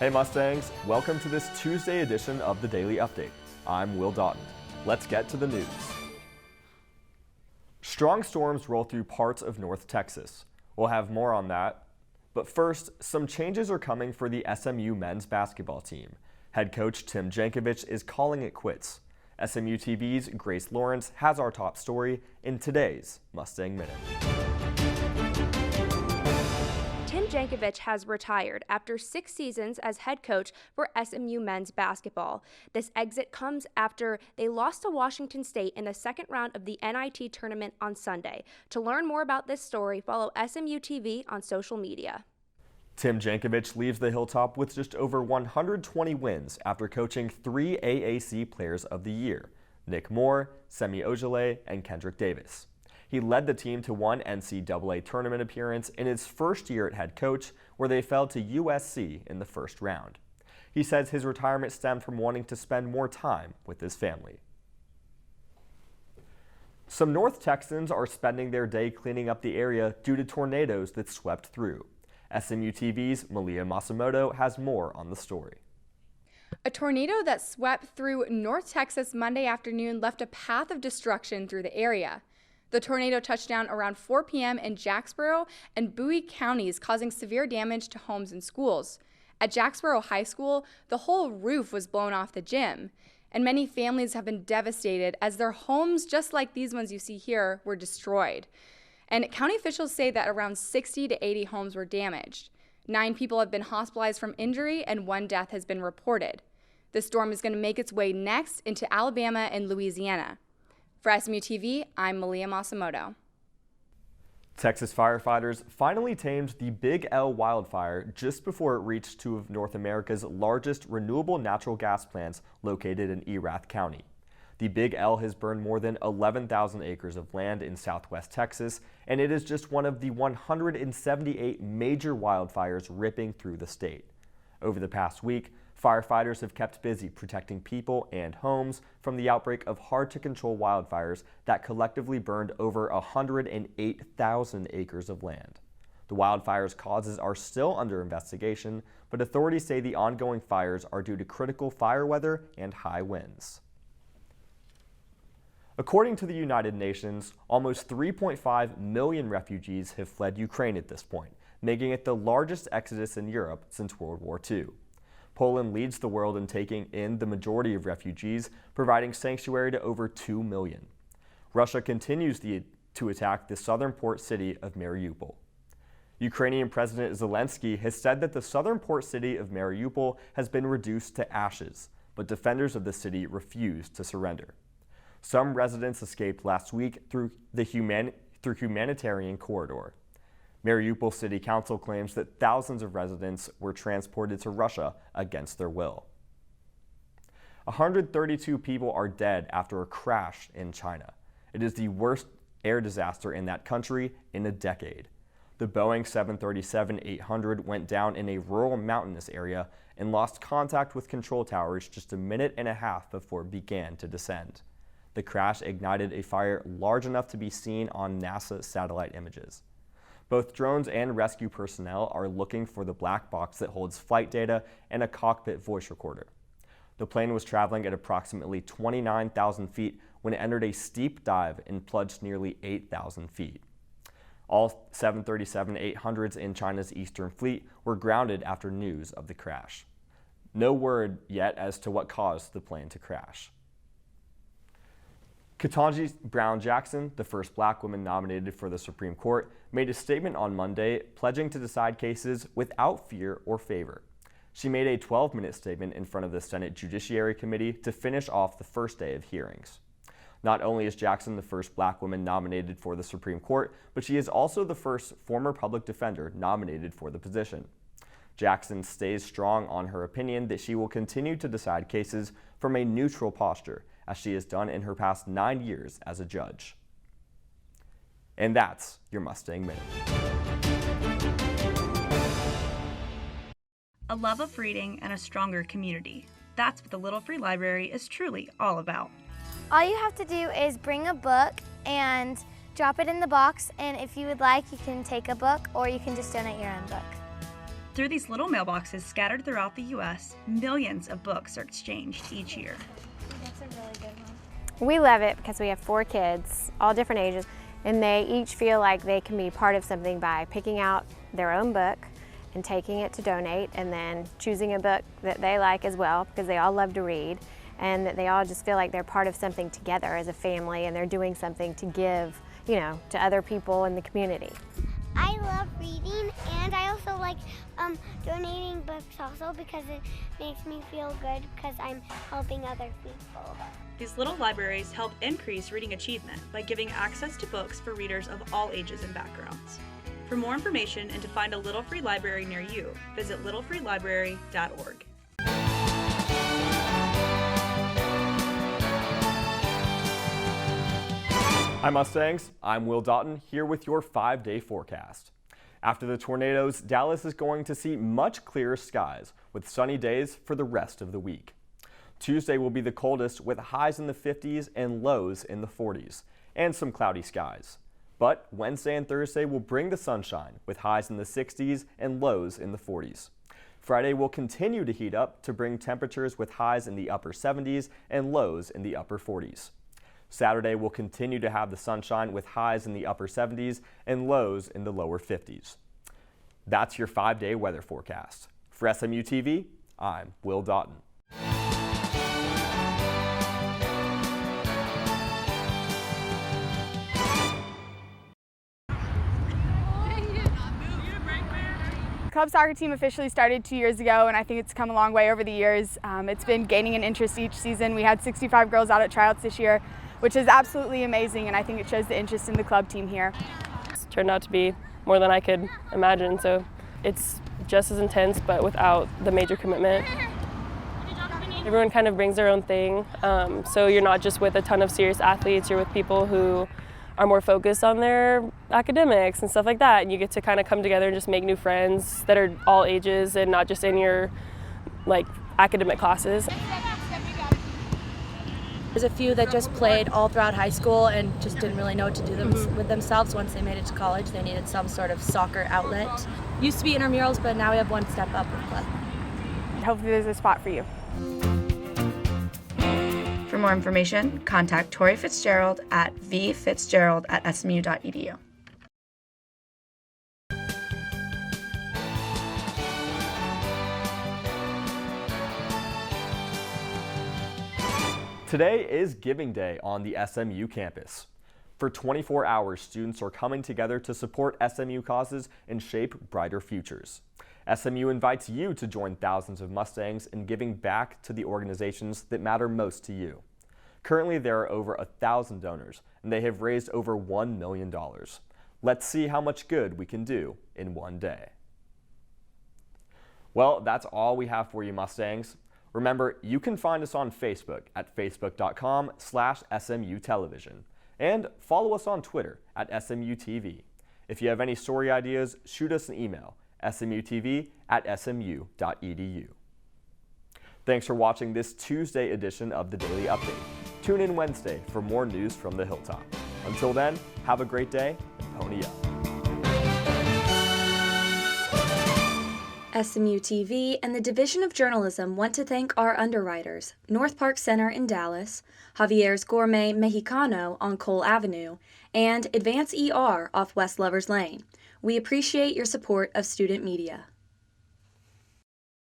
Hey Mustangs, welcome to this Tuesday edition of the Daily Update. I'm Will Daughton. Let's get to the news. Strong storms roll through parts of North Texas. We'll have more on that. But first, some changes are coming for the SMU men's basketball team. Head coach Tim Jankovich is calling it quits. SMU TV's Grace Lawrence has our top story in today's Mustang Minute. Tim Jankovich has retired after 6 seasons as head coach for SMU men's basketball. This exit comes after they lost to Washington State in the second round of the NIT tournament on Sunday. To learn more about this story, follow SMU TV on social media. Tim Jankovich leaves the Hilltop with just over 120 wins after coaching 3 AAC Players of the Year: Nick Moore, Semi Ojale, and Kendrick Davis. He led the team to one NCAA tournament appearance in his first year at head coach, where they fell to USC in the first round. He says his retirement stemmed from wanting to spend more time with his family. Some North Texans are spending their day cleaning up the area due to tornadoes that swept through. SMU TV's Melia Masumoto has more on the story. A tornado that swept through North Texas Monday afternoon left a path of destruction through the area. The tornado touched down around 4 p.m. in Jacksboro and Bowie counties, causing severe damage to homes and schools. At Jacksboro High School, the whole roof was blown off the gym, and many families have been devastated as their homes, just like these ones you see here, were destroyed. And county officials say that around 60 to 80 homes were damaged. 9 people have been hospitalized from injury, and 1 death has been reported. The storm is going to make its way next into Alabama and Louisiana. For SMU TV, I'm Melia Masumoto. Texas firefighters finally tamed the Big L wildfire just before it reached 2 of North America's largest renewable natural gas plants located in Erath County. The Big L has burned more than 11,000 acres of land in southwest Texas, and it is just one of the 178 major wildfires ripping through the state. Over the past week, firefighters have kept busy protecting people and homes from the outbreak of hard-to-control wildfires that collectively burned over 108,000 acres of land. The wildfire's causes are still under investigation, but authorities say the ongoing fires are due to critical fire weather and high winds. According to the United Nations, almost 3.5 million refugees have fled Ukraine at this point, making it the largest exodus in Europe since World War II. Poland leads the world in taking in the majority of refugees, providing sanctuary to over 2 million. Russia continues to attack the southern port city of Mariupol. Ukrainian President Zelensky has said that the southern port city of Mariupol has been reduced to ashes, but defenders of the city refuse to surrender. Some residents escaped last week through humanitarian corridor. Mariupol City Council claims that thousands of residents were transported to Russia against their will. 132 people are dead after a crash in China. It is the worst air disaster in that country in a decade. The Boeing 737-800 went down in a rural mountainous area and lost contact with control towers just a minute and a half before it began to descend. The crash ignited a fire large enough to be seen on NASA satellite images. Both drones and rescue personnel are looking for the black box that holds flight data and a cockpit voice recorder. The plane was traveling at approximately 29,000 feet when it entered a steep dive and plunged nearly 8,000 feet. All 737-800s in China's Eastern Fleet were grounded after news of the crash. No word yet as to what caused the plane to crash. Ketanji Brown Jackson, the first black woman nominated for the Supreme Court, made a statement on Monday pledging to decide cases without fear or favor. She made a 12-minute statement in front of the Senate Judiciary Committee to finish off the first day of hearings. Not only is Jackson the first black woman nominated for the Supreme Court, but she is also the first former public defender nominated for the position. Jackson stays strong on her opinion that she will continue to decide cases from a neutral posture, as she has done in her past 9 years as a judge. And that's your Mustang Minute. A love of reading and a stronger community. That's what the Little Free Library is truly all about. All you have to do is bring a book and drop it in the box, and if you would like, you can take a book or you can just donate your own book. Through these little mailboxes scattered throughout the U.S., millions of books are exchanged each year. That's a really good one. We love it because we have 4 kids, all different ages, and they each feel like they can be part of something by picking out their own book and taking it to donate, and then choosing a book that they like as well, because they all love to read, and that they all just feel like they're part of something together as a family, and they're doing something to give, you know, to other people in the community. I love reading, and I also like donating books also because it makes me feel good because I'm helping other people. These little libraries help increase reading achievement by giving access to books for readers of all ages and backgrounds. For more information and to find a Little Free Library near you, visit littlefreelibrary.org. Hi Mustangs, I'm Will Daughton here with your 5-day forecast. After the tornadoes, Dallas is going to see much clearer skies with sunny days for the rest of the week. Tuesday will be the coldest with highs in the 50s and lows in the 40s, and some cloudy skies. But Wednesday and Thursday will bring the sunshine with highs in the 60s and lows in the 40s. Friday will continue to heat up to bring temperatures with highs in the upper 70s and lows in the upper 40s. Saturday will continue to have the sunshine with highs in the upper 70s and lows in the lower 50s. That's your 5-day weather forecast. For SMU TV, I'm Will Daughton. Club soccer team officially started 2 years ago, and I think it's come a long way over the years. It's been gaining an interest each season. We had 65 girls out at tryouts this year, which is absolutely amazing, and I think it shows the interest in the club team here. It's turned out to be more than I could imagine, so it's just as intense but without the major commitment. Everyone kind of brings their own thing, so you're not just with a ton of serious athletes, you're with people who are more focused on their academics and stuff like that, and you get to kind of come together and just make new friends that are all ages and not just in your academic classes. There's a few that just played all throughout high school and just didn't really know what to do with themselves once they made it to college. They needed some sort of soccer outlet. Used to be intramurals, but now we have one step up with club. Hopefully there's a spot for you. For more information, contact Tori Fitzgerald at vfitzgerald@smu.edu. Today is Giving Day on the SMU campus. For 24 hours, students are coming together to support SMU causes and shape brighter futures. SMU invites you to join thousands of Mustangs in giving back to the organizations that matter most to you. Currently, there are over 1,000 donors, and they have raised over $1 million. Let's see how much good we can do in one day. Well, that's all we have for you, Mustangs. Remember, you can find us on Facebook at facebook.com/SMU Television, and follow us on Twitter at SMU TV. If you have any story ideas, shoot us an email, smutv@smu.edu. Thanks for watching this Tuesday edition of the Daily Update. Tune in Wednesday for more news from the Hilltop. Until then, have a great day and pony up. SMU TV and the Division of Journalism want to thank our underwriters, North Park Center in Dallas, Javier's Gourmet Mexicano on Cole Avenue, and Advance ER off West Lovers Lane. We appreciate your support of student media.